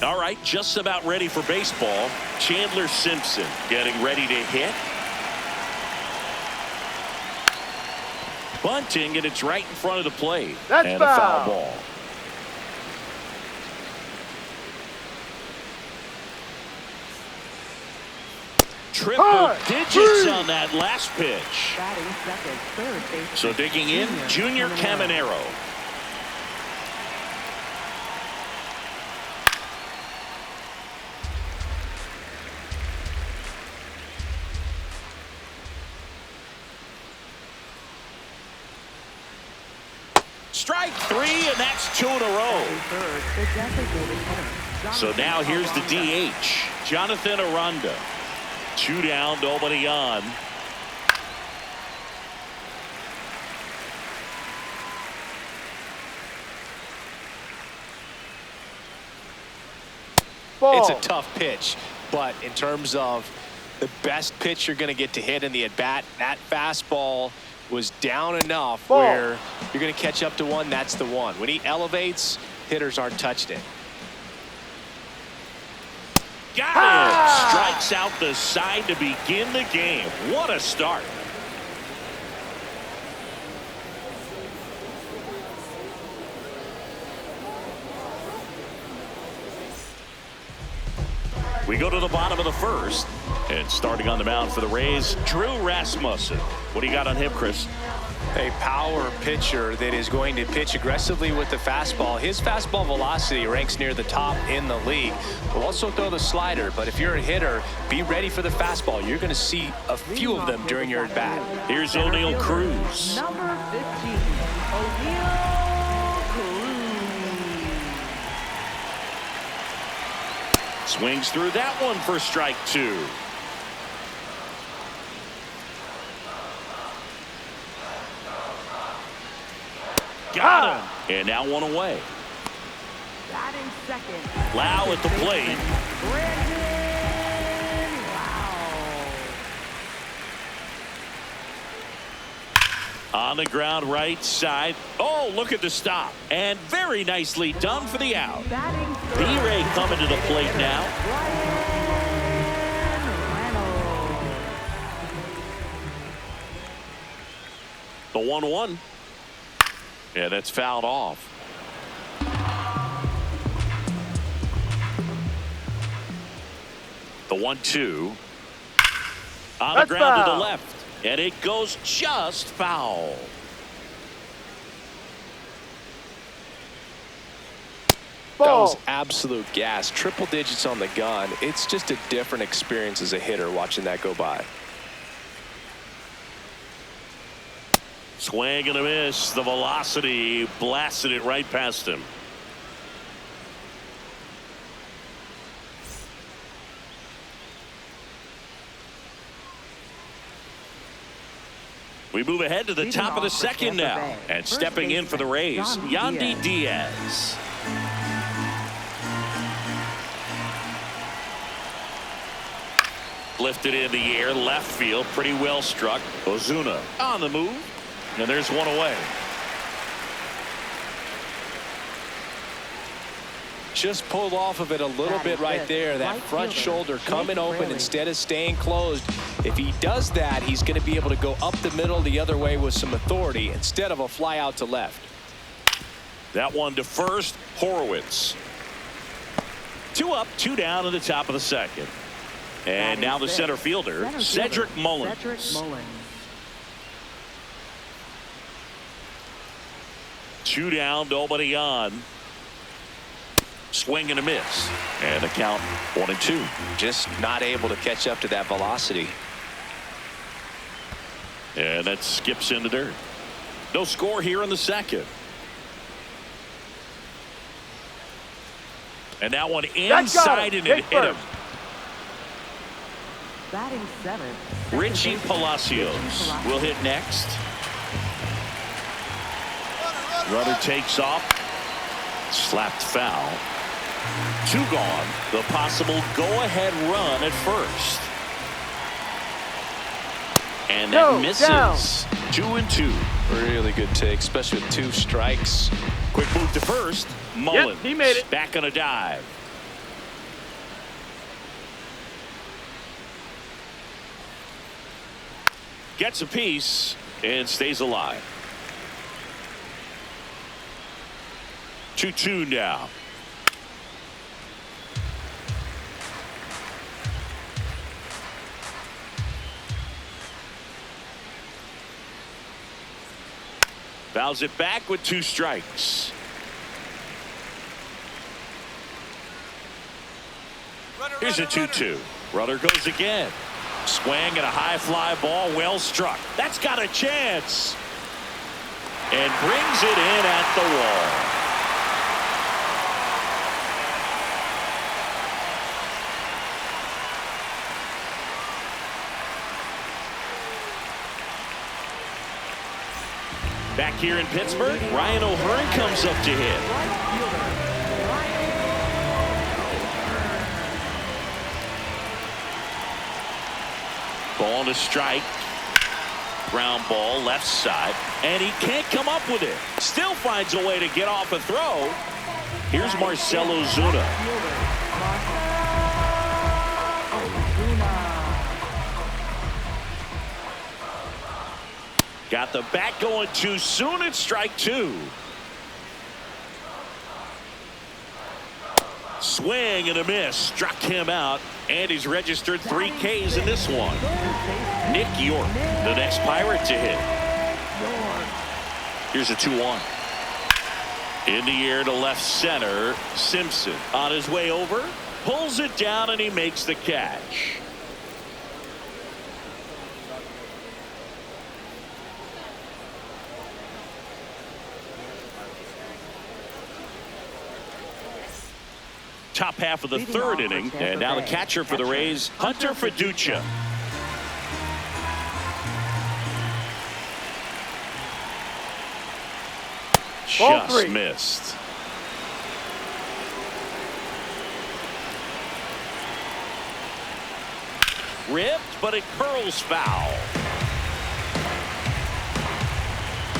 All right, just about ready for baseball. Chandler Simpson getting ready to hit. Bunting, and it's right in front of the plate. That's and foul. A foul ball. Triple digits on that last pitch. So digging in, Junior Caminero. Strike three, and that's 2 in a row. So now here's the DH, Jonathan Aranda. 2 down, nobody on. Ball. It's a tough pitch, but in terms of the best pitch you're going to get to hit in the at-bat, that fastball was down enough where you're going to catch up to one. That's the one. When he elevates, hitters aren't touched it. Got it. Strikes out the side to begin the game. What a start. We go to the bottom of the first. And starting on the mound for the Rays, Drew Rasmussen. What do you got on him, Chris? A power pitcher that is going to pitch aggressively with the fastball. His fastball velocity ranks near the top in the league. Will also throw the slider, but if you're a hitter, be ready for the fastball. You're going to see a few of them during your at-bat. Here's O'Neal Cruz. Number 15, O'Neal Cruz. Swings through that one for strike 2. Got him. And now 1 away. Batting second. Lau at the plate. Brandon Lau. On the ground right side. Oh, look at the stop. And very nicely done for the out. Batting third. B-Ray coming to the plate now. The 1-1. Yeah, that's fouled off. The 1-2. On the ground to the left. And it goes just foul. That was absolute gas. Triple digits on the gun. It's just a different experience as a hitter watching that go by. Swing and a miss. The velocity blasted it right past him. We move ahead to the top of the second now. And stepping in for the Rays, Yandy Diaz. Lifted in the air, left field, pretty well struck. Ozuna on the move. And there's 1 away. Just pulled off of it a little bit right there. That front shoulder coming open instead of staying closed. If he does that, he's going to be able to go up the middle the other way with some authority instead of a fly out to left. That one to first, Horowitz. 2 up, 2 down in the top of the second. And now the center fielder, Cedric Mullins. 2 down, nobody on. Swing and a miss. And the count 1-2. Just not able to catch up to that velocity. And that skips in the dirt. No score here in the second. And that one inside and it hit him. Batting seventh. Richie Palacios will hit next. Runner takes off. Slapped foul. 2 gone. The possible go-ahead run at first. And that misses. 2-2. Really good take, especially with 2 strikes. Quick move to first. Mullins he made it. back on a dive. gets a piece and stays alive. 2-2 now. Fouls it back with 2 strikes. Here's a 2-2. Runner goes again. Swing and a high fly ball, well struck. That's got a chance. And brings it in at the wall. Back here in Pittsburgh, Ryan O'Hearn comes up to hit. Ball to strike. Ground ball left side. And he can't come up with it. Still finds a way to get off a throw. Here's Marcell Ozuna. Got the bat going too soon. It's strike 2. Swing and a miss. Struck him out. And he's registered 3 Ks in this one. Nick York, the next Pirate to hit. Here's a 2-1. In the air to left center. Simpson on his way over. Pulls it down and he makes the catch. Top half of the 3rd inning, and now the catcher for the Rays, Hunter Fiducia. Just missed. Ripped, but it curls foul.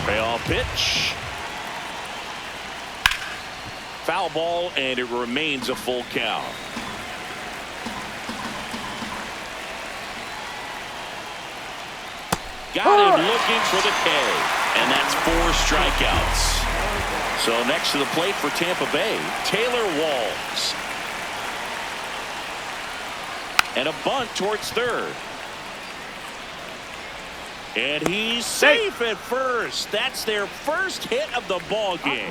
Payoff pitch. Foul ball, and it remains a full count. Got him looking for the K, and that's 4 strikeouts. So next to the plate for Tampa Bay, Taylor Walls. And a bunt towards 3rd. And he's safe at first. That's their first hit of the ball game.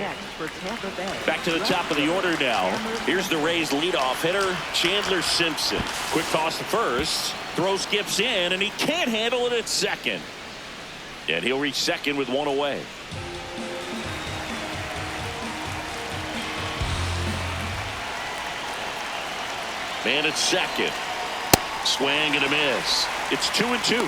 Back to the top of the order now. Here's the Rays leadoff hitter, Chandler Simpson. Quick toss to first. Throw skips in, and he can't handle it at second. And he'll reach second with 1 away. Man at second. Swing and a miss. It's 2-2.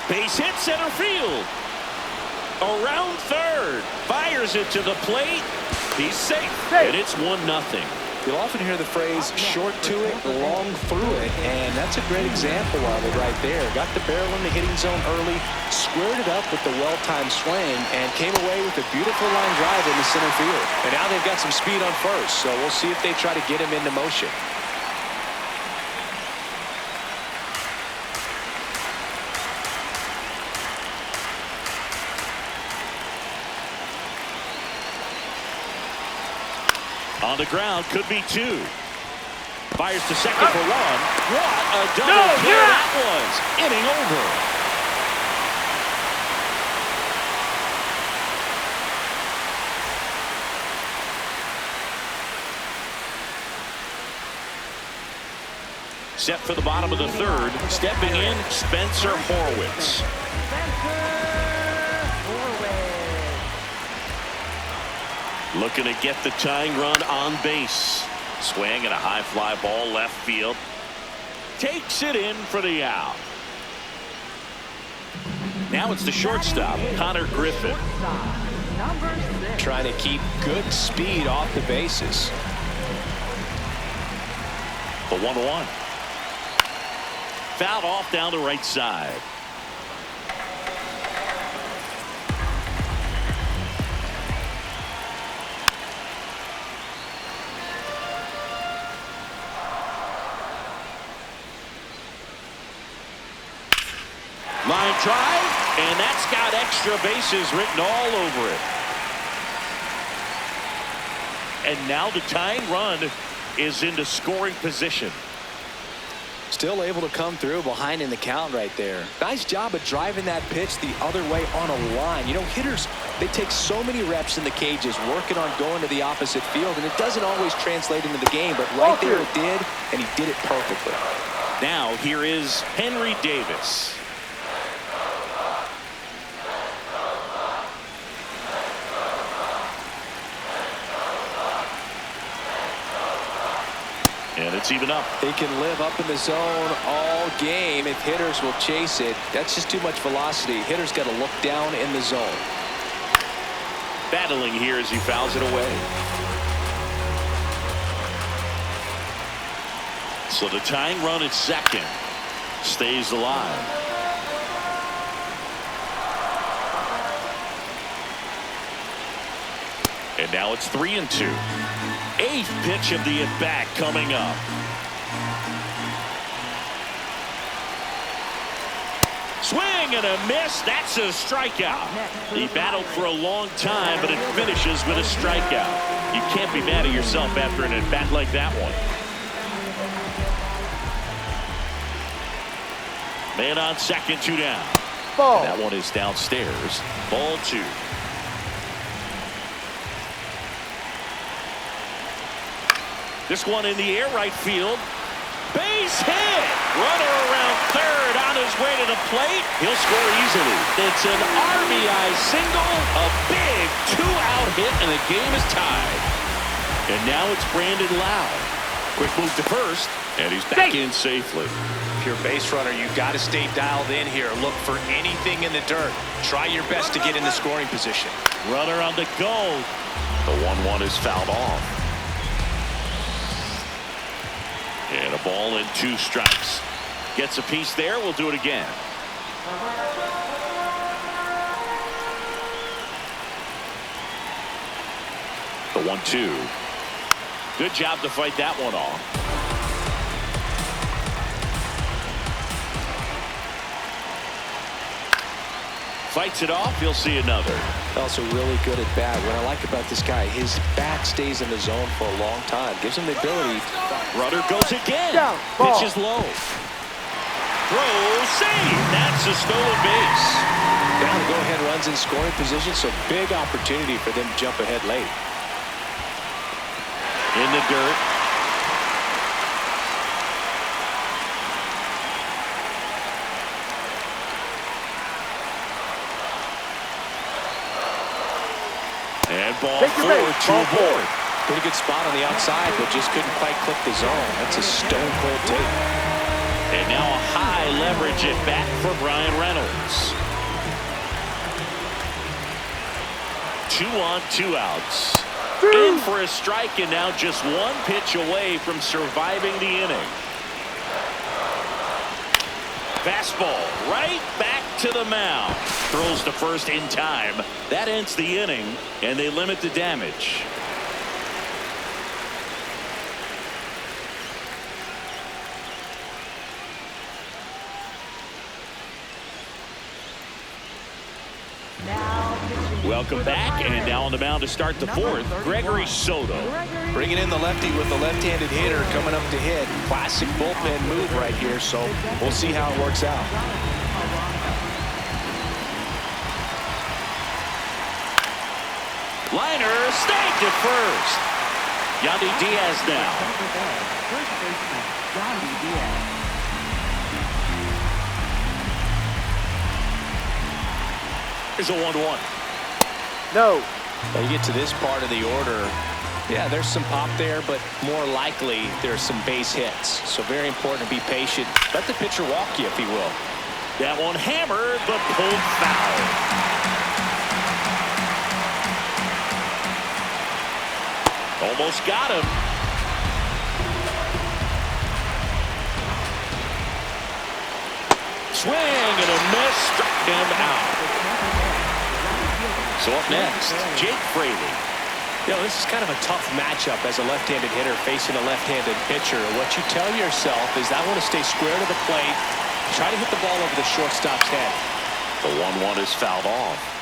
Base hit center field. Around 3rd. Fires it to the plate. He's safe. And it's 1-0. You'll often hear the phrase short to it, long through it, and that's a great example of it right there. Got the barrel in the hitting zone early, squared it up with the well-timed swing, and came away with a beautiful line drive in the center field. And now they've got some speed on first, so we'll see if they try to get him into motion. On the ground, could be 2. Fires to second for 1. What a double kill that was. Inning over. Set for the bottom of the 3rd. Stepping in, Spencer Horwitz. Looking to get the tying run on base. Swing and a high fly ball left field. Takes it in for the out. Now it's the shortstop, Connor Griffin. Trying to keep good speed off the bases. The 1-1. Fouled off down the right side. Line drive, and that's got extra bases written all over it. And now the tying run is into scoring position. Still able to come through behind in the count right there. Nice job of driving that pitch the other way on a line. You know, hitters, they take so many reps in the cages working on going to the opposite field, and it doesn't always translate into the game, but right there it did, and he did it perfectly. Now here is Henry Davis. And it's even up. He can live up in the zone all game if hitters will chase it. That's just too much velocity. Hitters got to look down in the zone. Battling here as he fouls it away. So the tying run at second stays alive. And now it's 3-2. Eighth pitch of the at-bat coming up. Swing and a miss. That's a strikeout. He battled for a long time, but it finishes with a strikeout. You can't be mad at yourself after an at-bat like that one. Man on second, 2 down. Ball. That one is downstairs. Ball 2. This one in the air, right field. Base hit. Runner around third on his way to the plate. He'll score easily. It's an RBI single, a big 2-out hit, and the game is tied. And now it's Brandon Lowe. Quick move to first, and he's back in safely. If you're a base runner, you've got to stay dialed in here. Look for anything in the dirt. Try your best to get in the scoring position. Runner on the go. The 1-1 is fouled off. And a ball and 2 strikes. Gets a piece there. We'll do it again. The 1-2. Good job to fight that one off. Fights it off. You'll see another. Also really good at bat. What I like about this guy, his bat stays in the zone for a long time. Gives him the ability. Runner goes again. Down, ball. Pitch is low. Throw, save. That's a stolen base. Down the go-ahead runs in scoring position, so big opportunity for them to jump ahead late. In the dirt. And ball 4 to a board. Pretty good spot on the outside, but just couldn't quite click the zone. That's a stone cold take. And now a high leverage at bat for Brian Reynolds. 2 on, 2 outs. In for a strike, and now just 1 pitch away from surviving the inning. Fastball right back to the mound. Throws to first in time. That ends the inning, and they limit the damage. Welcome back, and now on the mound to start the 4th, Gregory Soto. Bringing in the lefty with the left-handed hitter coming up to hit. Classic bullpen move right here, so we'll see how it works out. Liner, snagged at first. Yandy Diaz now. Here's a 1-1. No. When you get to this part of the order, yeah, there's some pop there, but more likely there's some base hits. So very important to be patient. Let the pitcher walk you, if he will. That one hammered, but pulled foul. Almost got him. Swing and a miss, struck him out. So up next, Jake Fraley. You know, this is kind of a tough matchup as a left-handed hitter facing a left-handed pitcher. What you tell yourself is I want to stay square to the plate, Try to hit the ball over the shortstop's head. The 1-1 is fouled off.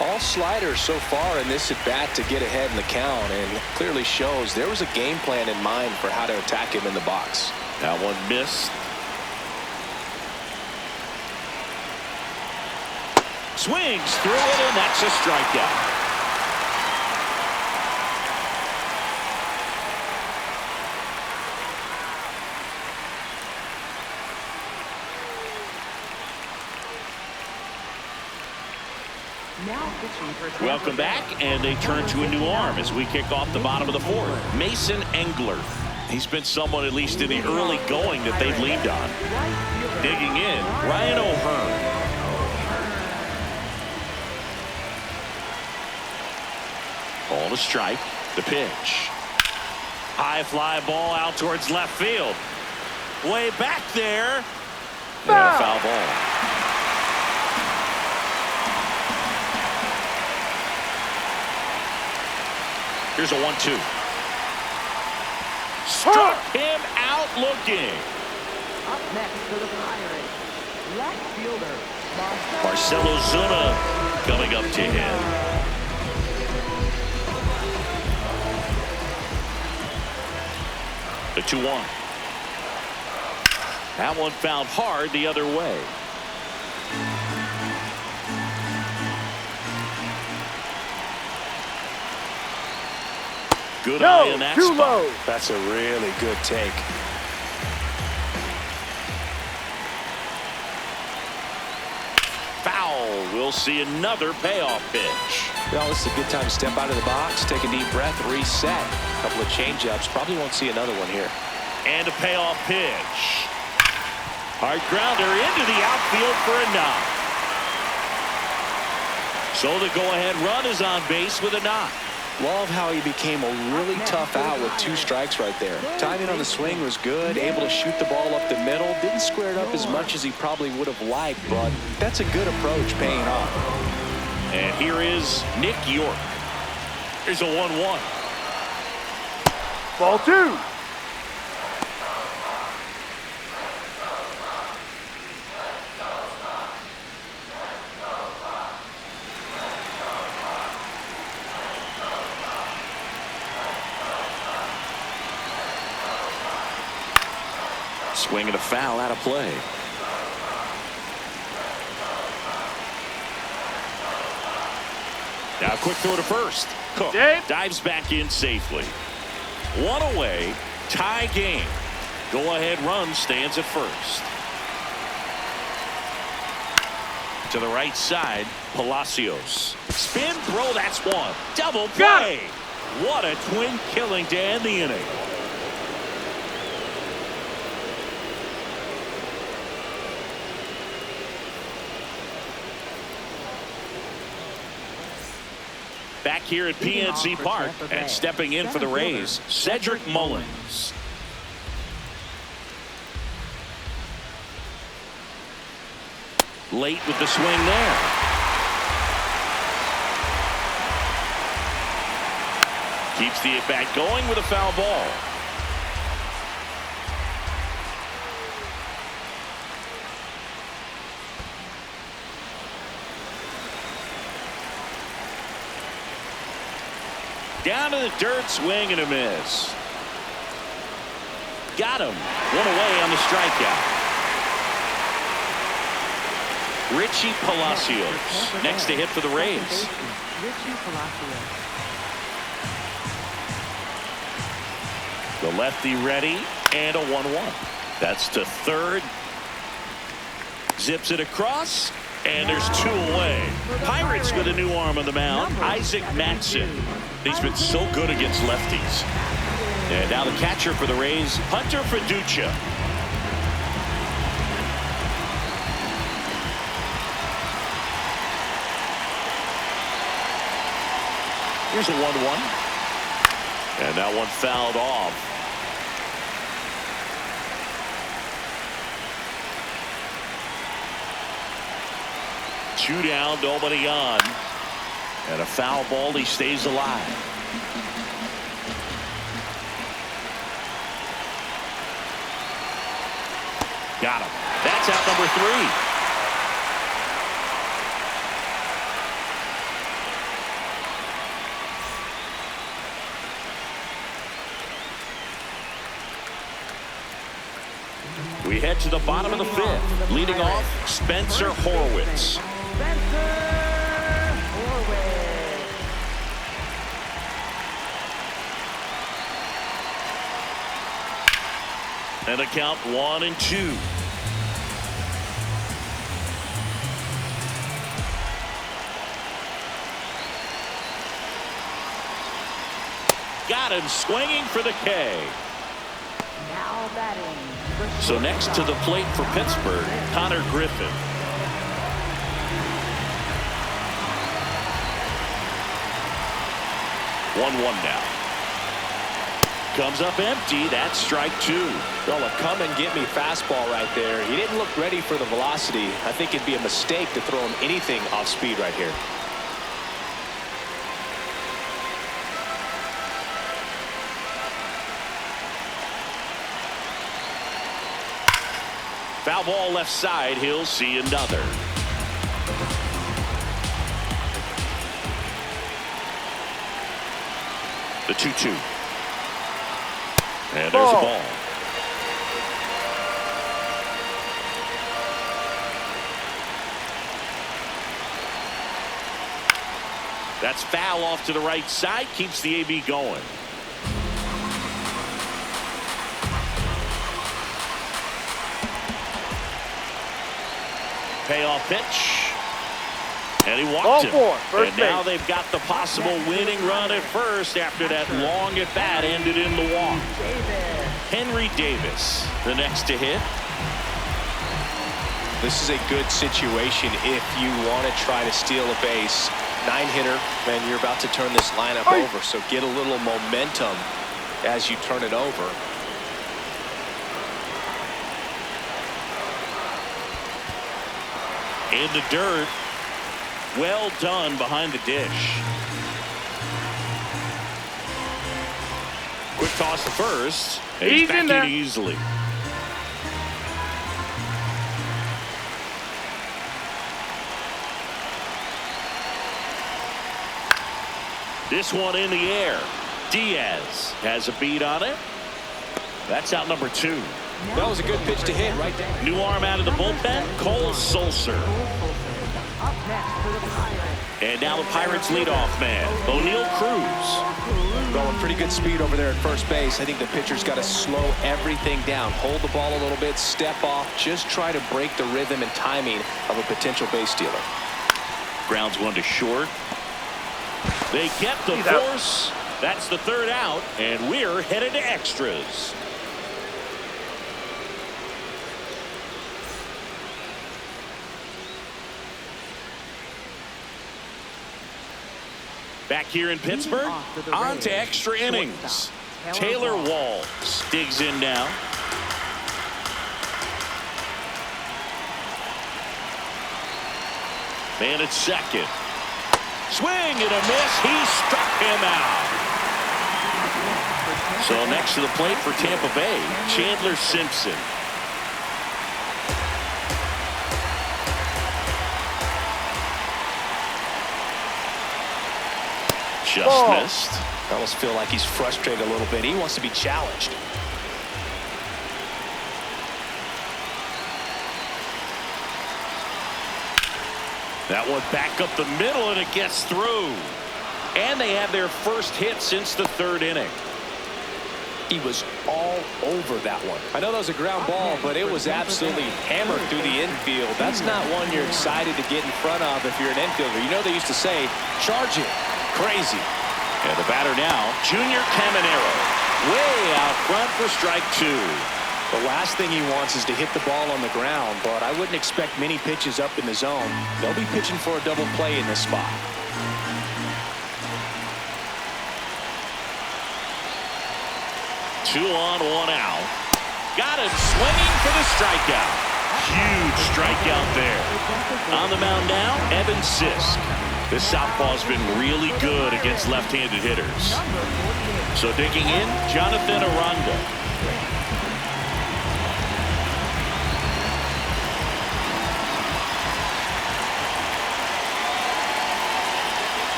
All sliders so far in this at bat to get ahead in the count, and clearly shows there was a game plan in mind for how to attack him in the box. That one missed. Swings through it, and that's a strikeout. Now pitching for Tampa Welcome Bay. back, and they turn to a new arm as we kick off the bottom of the fourth. Mason Engler. He's been someone, at least in the early going, that they've leaned on. Digging in, Ryan O'Hearn. Ball to strike. The pitch. High fly ball out towards left field. Way back there. And a foul ball. Here's a 1-2. Struck him out looking. Up next for the Pirates, left fielder Marcelo Zuna coming up to him. The 2-1. That one found hard the other way. Good eye in that too spot. low. That's a really good take. Foul. We'll see another payoff pitch. Well, this is a good time to step out of the box, take a deep breath, reset. A couple of changeups. Probably won't see another one here. And a payoff pitch. Hard grounder into the outfield for a knock. So the go-ahead run is on base with a knock. Love how he became a really tough out with 2 strikes right there. Timing on the swing was good, able to shoot the ball up the middle. Didn't square it up as much as he probably would have liked, but that's a good approach paying off. And here is Nick York. Here's a 1-1. Ball 2. Swing and a foul out of play. Now quick throw to first. Cook dives back in safely. 1 away. Tie game. Go ahead run stands at first. To the right side. Palacios. Spin throw. That's one. Double play. What a twin killing to end the inning. Back here at PNC Park, and stepping in for the Rays, Cedric Mullins. Late with the swing there. Keeps the at-bat going with a foul ball. Down to the dirt, swing and a miss. Got him. 1 away on the strikeout. Richie Palacios next to hit for the Rays. Richie Palacios. The lefty ready, and a 1-1. That's to third. Zips it across, and there's 2 away. Pirates with a new arm on the mound, Isaac Matson. He's been so good against lefties. And now the catcher for the Rays, Hunter Fiducia. Here's a 1-1. And that one fouled off. Two down, nobody on. And a foul ball, he stays alive. Got him. That's out number 3. We head to the bottom of the 5th. Leading off, Spencer Horwitz. And a count 1-2. Got him swinging for the K. Now batting. So next to the plate for Pittsburgh, Connor Griffin. 1-1 now. Comes up empty. That's strike 2. Well, a come-and-get-me fastball right there. He didn't look ready for the velocity. I think it'd be a mistake to throw him anything off speed right here. Foul ball left side. He'll see another. The 2-2. And there's a ball. That's foul off to the right side. Keeps the AB going. Payoff pitch. And he walked him. And now they've got the possible winning run at first after that long at bat ended in the walk. Henry Davis, the next to hit. This is a good situation if you want to try to steal a base. 9-hitter, and you're about to turn this lineup over. So get a little momentum as you turn it over. In the dirt. Well done behind the dish. Quick toss to first. He's back in easily. This one in the air. Diaz has a beat on it. That's out number 2. That was a good pitch to hit right there. New arm out of the bullpen, Cole Sulser. And now the Pirates leadoff man, O'Neal Cruz. Going pretty good speed over there at first base. I think the pitcher's got to slow everything down. Hold the ball a little bit, step off, just try to break the rhythm and timing of a potential base stealer. Grounds one to short. They kept the force. That's the 3rd out, and we're headed to extras. Back here in Pittsburgh, on to extra innings. Taylor Walls digs in now. Man at second. Swing and a miss. He struck him out. So next to the plate for Tampa Bay, Chandler Simpson. Just missed. I almost feel like he's frustrated a little bit. He wants to be challenged. That one back up the middle, and it gets through. And they have their first hit since the 3rd inning. He was all over that one. I know that was a ground ball, but it was absolutely hammered through the infield. That's not one you're excited to get in front of if you're an infielder. You know they used to say, charge it. Crazy. And the batter now, Junior Caminero. Way out front for strike 2. The last thing he wants is to hit the ball on the ground, but I wouldn't expect many pitches up in the zone. They'll be pitching for a double play in this spot. Two on, 1 out. Got him swinging for the strikeout. Huge strikeout there. On the mound now, Evan Sisk. This southpaw's been really good against left-handed hitters. So digging in, Jonathan Aranda.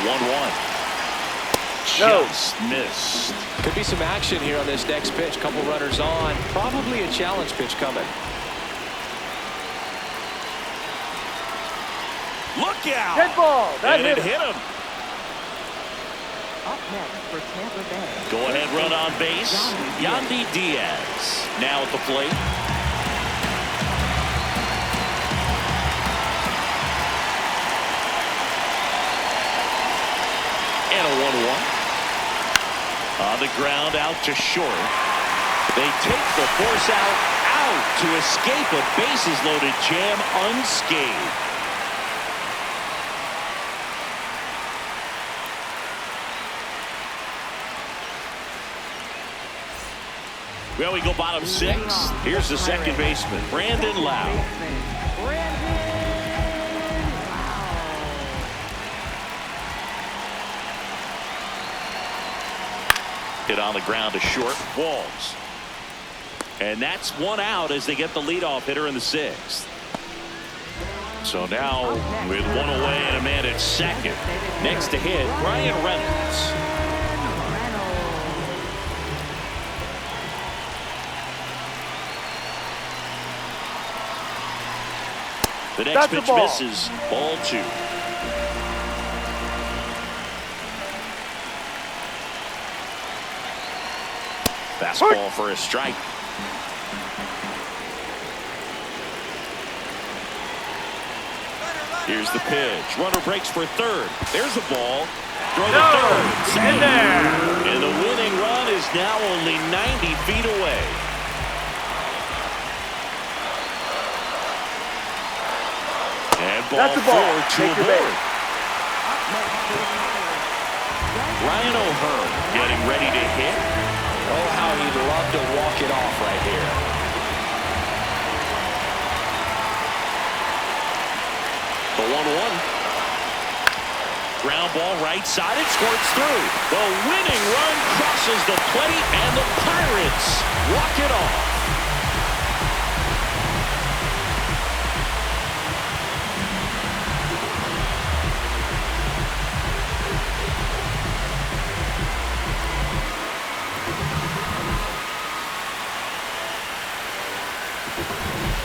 1-1. No. Just missed. Could be some action here on this next pitch. Couple runners on. Probably a challenge pitch coming. Look out. Dead ball. That And hit it him. hit him. Up next for Tampa Bay. Go ahead run on base. Yandy Diaz now at the plate. And a 1-1. On the ground out to short. They take the force out to escape a bases loaded jam unscathed. Well, we go bottom 6. Here's the second baseman, Brandon Lau. Hit on the ground to short. Walls. And that's 1 out as they get the leadoff hitter in the 6th. So now with 1 away and a man at second. Next to hit, Ryan Reynolds. The next pitch misses. Ball 2. Fastball for a strike. Here's the pitch. Runner breaks for third. There's the ball. Throw to third. In there. And the winning run is now only 90 feet away. And ball 4 to a board. Ryan O'Hearn getting ready to hit. Oh, how he'd love to walk it off right here. The 1-1. Ground ball right side. It squirts through. The winning run crosses the plate, and the Pirates walk it off.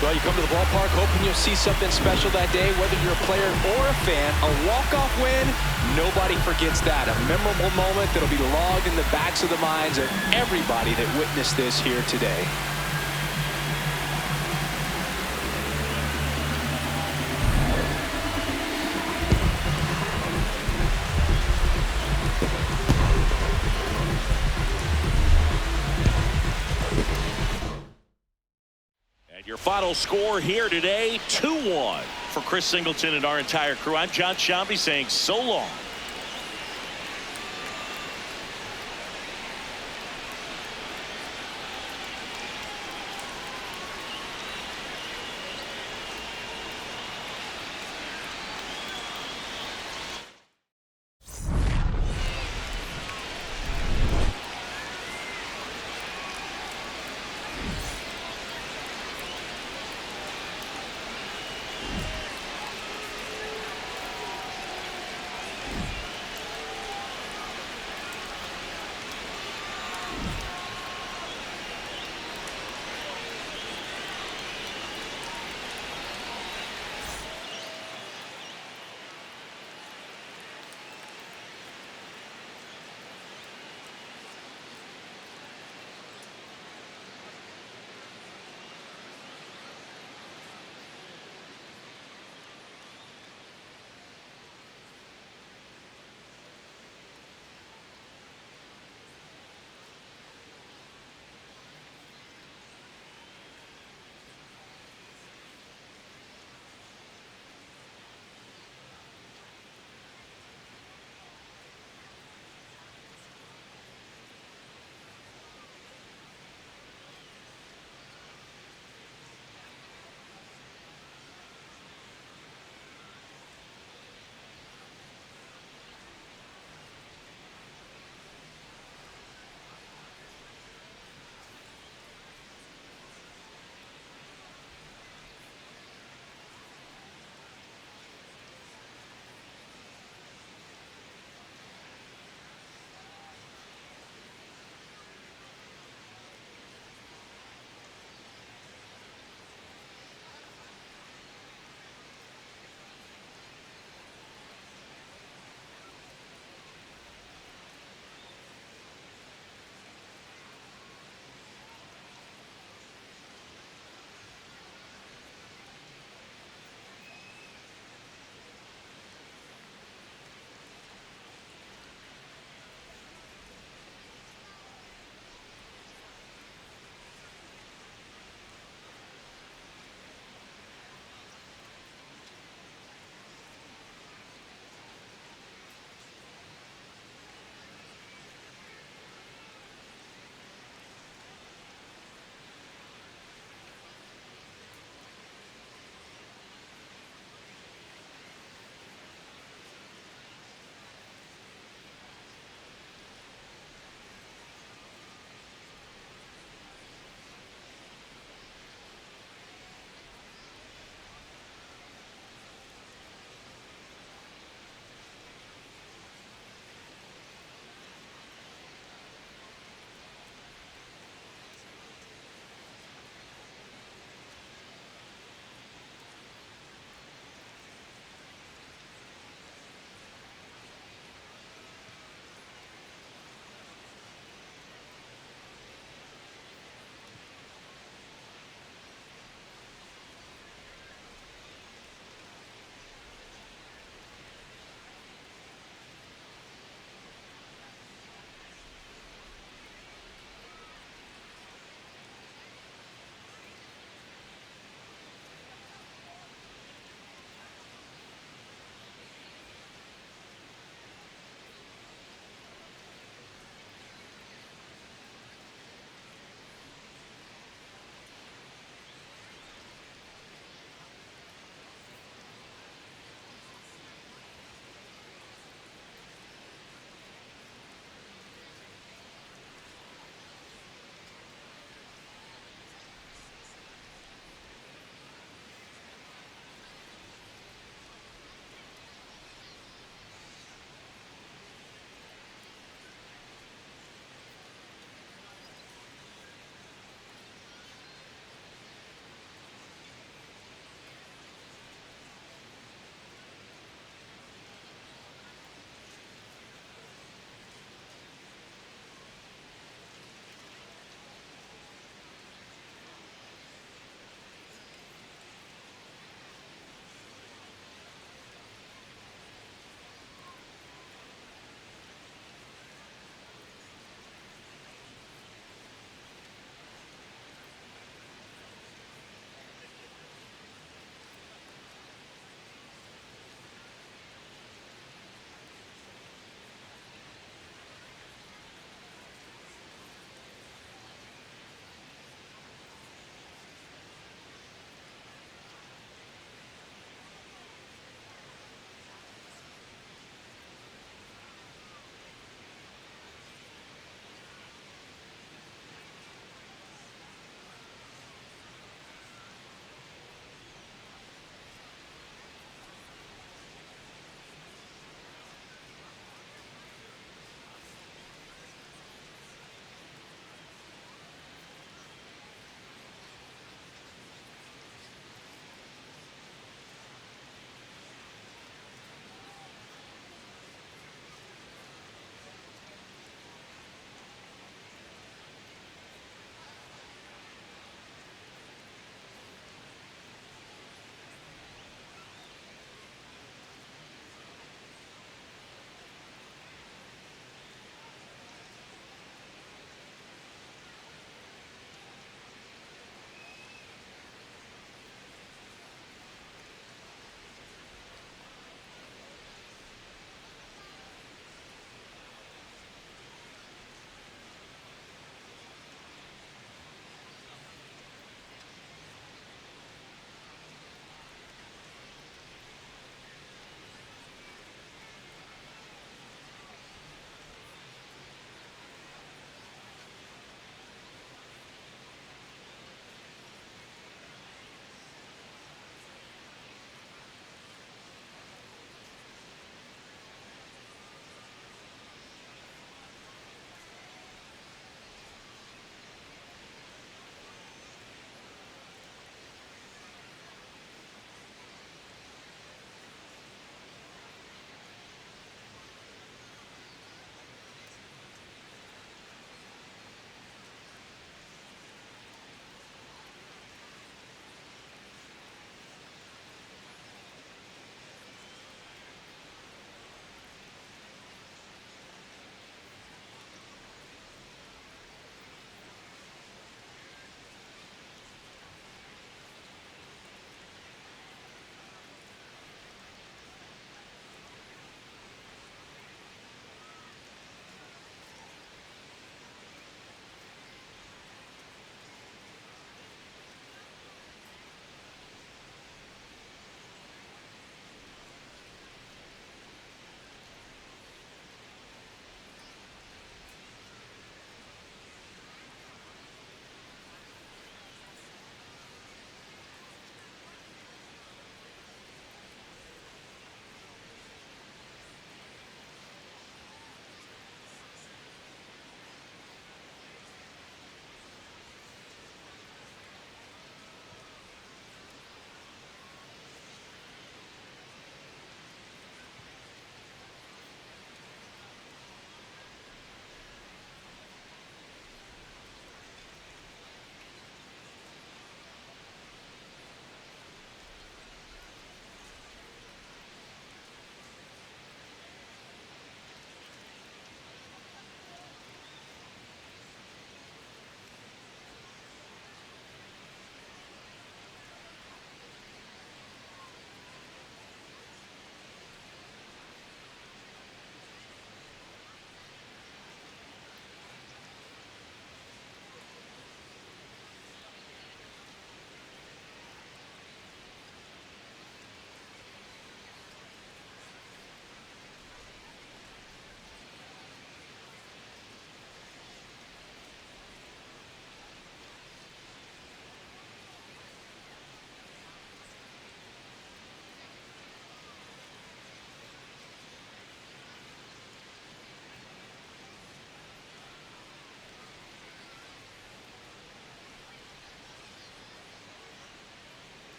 Well, you come to the ballpark hoping you'll see something special that day, whether you're a player or a fan. A walk-off win, nobody forgets that. A memorable moment that'll be logged in the backs of the minds of everybody that witnessed this here today. Your final score here today, 2-1 for Chris Singleton and our entire crew. I'm John Shambi saying so long.